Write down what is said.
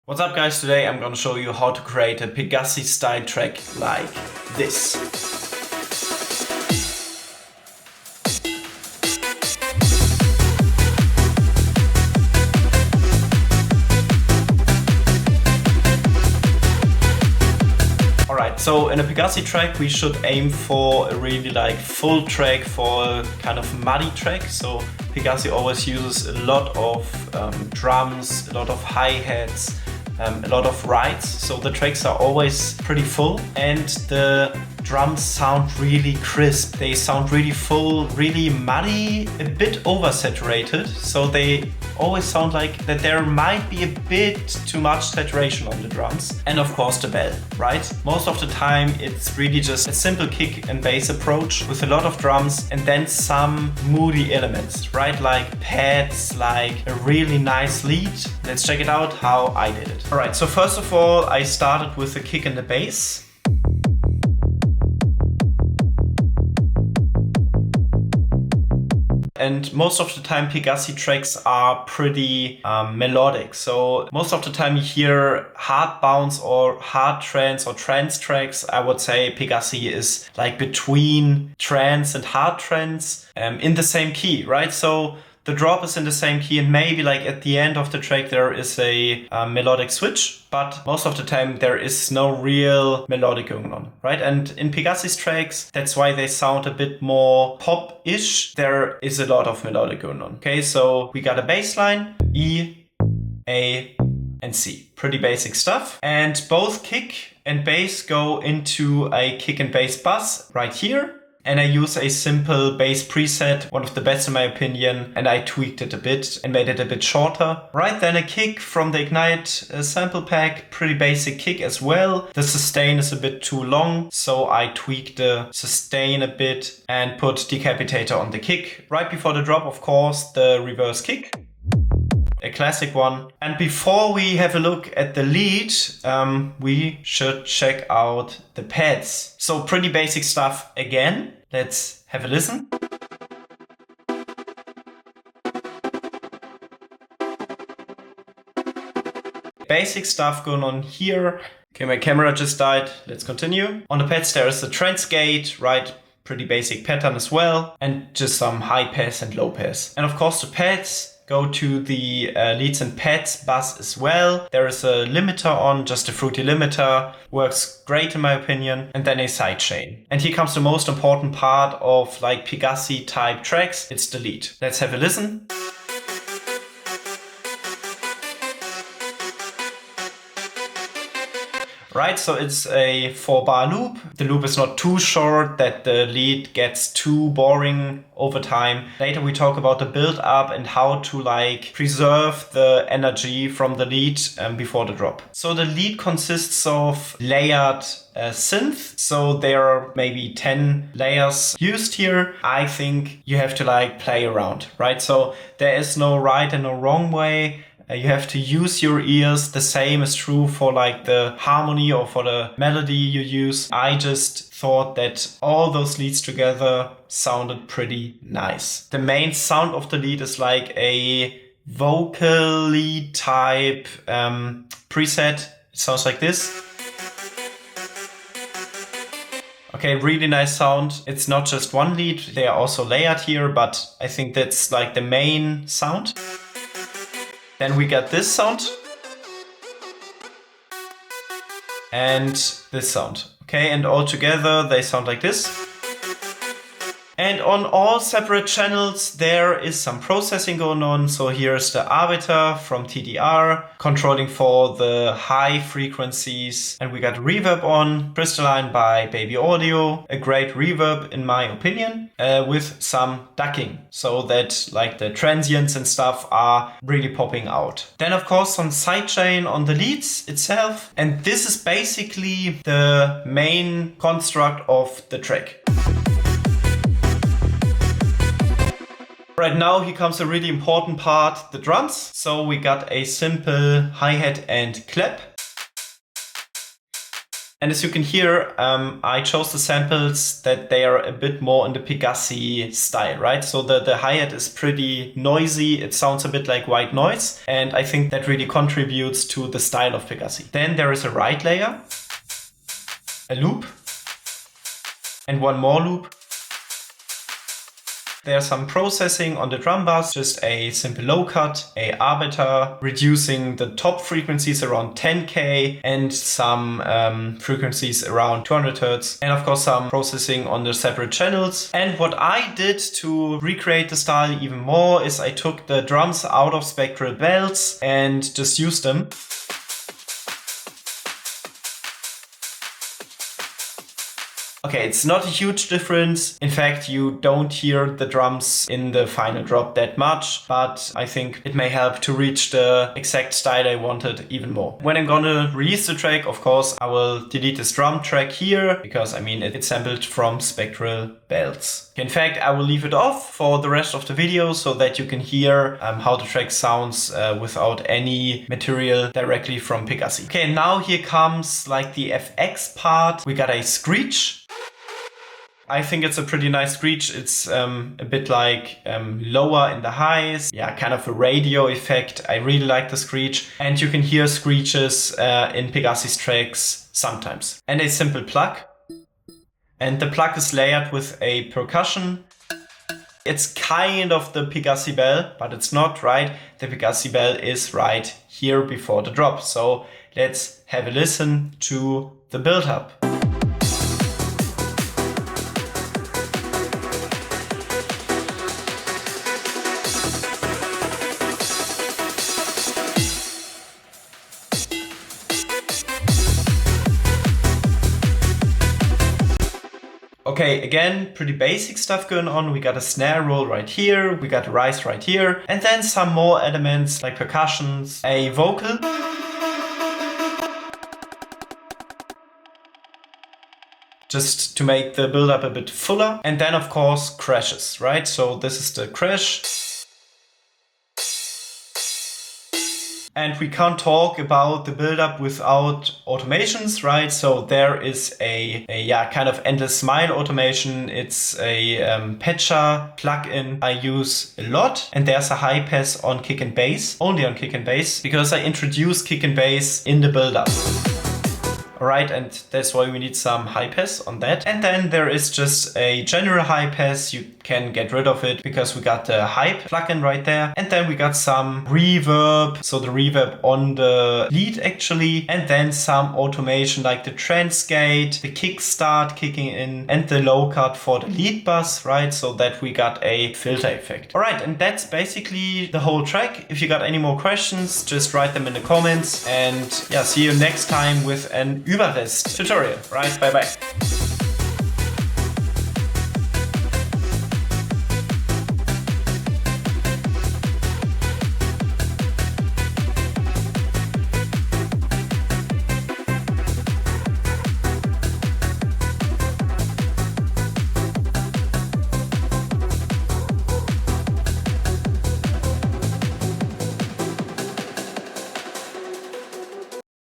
What's up guys, today I'm gonna show you how to create a Pegasi style track like this. Alright, so in a Pegasi track we should aim for a really full track, for a kind of muddy track. So Pegasi always uses a lot of drums, a lot of hi-hats, a lot of rides, so the tracks are always pretty full and the drums sound really crisp. They sound really full, really muddy, a bit oversaturated, so they always sound like that there might be a bit too much saturation on the drums. And of course the bell, right? Most of the time it's really just a simple kick and bass approach with a lot of drums and then some moody elements, right? Like pads, like a really nice lead. Let's check it out how I did it. Alright, so first of all I started with the kick and the bass. And most of the time Pegasi tracks are pretty melodic. So most of the time you hear hard bounce or hard trance or trance tracks. I would say Pegasi is like between trance and hard trance in the same key, right? So the drop is in the same key and maybe like at the end of the track there is a melodic switch, but most of the time there is no real melodic going on, right? And in Pegasi's tracks, that's why they sound a bit more pop-ish. There is a lot of melodic going on. Okay, so we got a bass line, E, A, and C. Pretty basic stuff. And both kick and bass go into a kick and bass bus right here. And I use a simple bass preset, one of the best in my opinion, and I tweaked it a bit and made it a bit shorter. Right, then a kick from the Ignite sample pack, pretty basic kick as well. The sustain is a bit too long, so I tweaked the sustain a bit and put Decapitator on the kick. Right before the drop, of course, the reverse kick. A classic one. And before we have a look at the lead, we should check out the pads. So pretty basic stuff again. Let's have a listen. Basic stuff going on here. Okay, my camera just died. Let's continue. On the pads there is the trance gate, right? Pretty basic pattern as well. And just some high pass and low pass. And of course the pads go to the leads and pads bus as well. There is a limiter on, just a fruity limiter. Works great in my opinion. And then a sidechain. And here comes the most important part of like Pegasi type tracks. It's the lead. Let's have a listen. Right, so it's a 4-bar loop. The loop is not too short that the lead gets too boring over time. Later we talk about the build up and how to like preserve the energy from the lead before the drop. So the lead consists of layered synth. So there are maybe 10 layers used here. I think you have to like play around, right? So there is no right and no wrong way. You have to use your ears. The same is true for like the harmony or for the melody you use. I just thought that all those leads together sounded pretty nice. The main sound of the lead is like a vocal lead type preset. It sounds like this. Okay, really nice sound. It's not just one lead. They are also layered here, but I think that's like the main sound. Then we get this sound and this sound. Okay, and all together they sound like this. And on all separate channels there is some processing going on. So here's the arbiter from TDR controlling for the high frequencies. And we got reverb on, crystalline by Baby Audio. A great reverb in my opinion, with some ducking. So that like the transients and stuff are really popping out. Then of course some sidechain on the leads itself. And this is basically the main construct of the track. Right now here comes a really important part, the drums. So we got a simple hi-hat and clap. And as you can hear, I chose the samples that they are a bit more in the Pegasi style, right? So the hi-hat is pretty noisy. It sounds a bit like white noise. And I think that really contributes to the style of Pegasi. Then there is a ride layer, a loop, and one more loop. There's some processing on the drum bus, just a simple low cut, a arbiter, reducing the top frequencies around 10K and some frequencies around 200 Hz. And of course some processing on the separate channels. And what I did to recreate the style even more is I took the drums out of spectral bells and just used them. Okay, it's not a huge difference. In fact, you don't hear the drums in the final drop that much, but I think it may help to reach the exact style I wanted even more. When I'm gonna release the track, of course, I will delete this drum track here because I mean, it's sampled from spectral bells. In fact, I will leave it off for the rest of the video so that you can hear how the track sounds without any material directly from Pegasi. Okay, now here comes like the FX part. We got a screech. I think it's a pretty nice screech. It's a bit like lower in the highs. Yeah, kind of a radio effect. I really like the screech. And you can hear screeches in Pegasi's tracks sometimes. And a simple plug. And the plug is layered with a percussion. It's kind of the Pegasi bell, but it's not, right? The Pegasi bell is right here before the drop. So let's have a listen to the build-up. Okay, again, pretty basic stuff going on. We got a snare roll right here, we got a rise right here, and then some more elements like percussions, a vocal. Just to make the build-up a bit fuller. And then, of course, crashes, right? So this is the crash. And we can't talk about the build-up without automations, right? So there is a kind of endless smile automation. It's a patcher plugin I use a lot. And there's a high pass on kick and bass, only on kick and bass, because I introduced kick and bass in the build-up. Right, and that's why we need some high pass on that. And then there is just a general high pass. You can get rid of it because we got the hype plugin right there. And then we got some reverb, so the reverb on the lead actually. And then some automation like the trance gate, the kickstart kicking in, and the low cut for the lead bus, right? So that we got a filter effect. All right, and that's basically the whole track. If you got any more questions, just write them in the comments. And yeah, see you next time with an Überrest tutorial, right? Bye bye.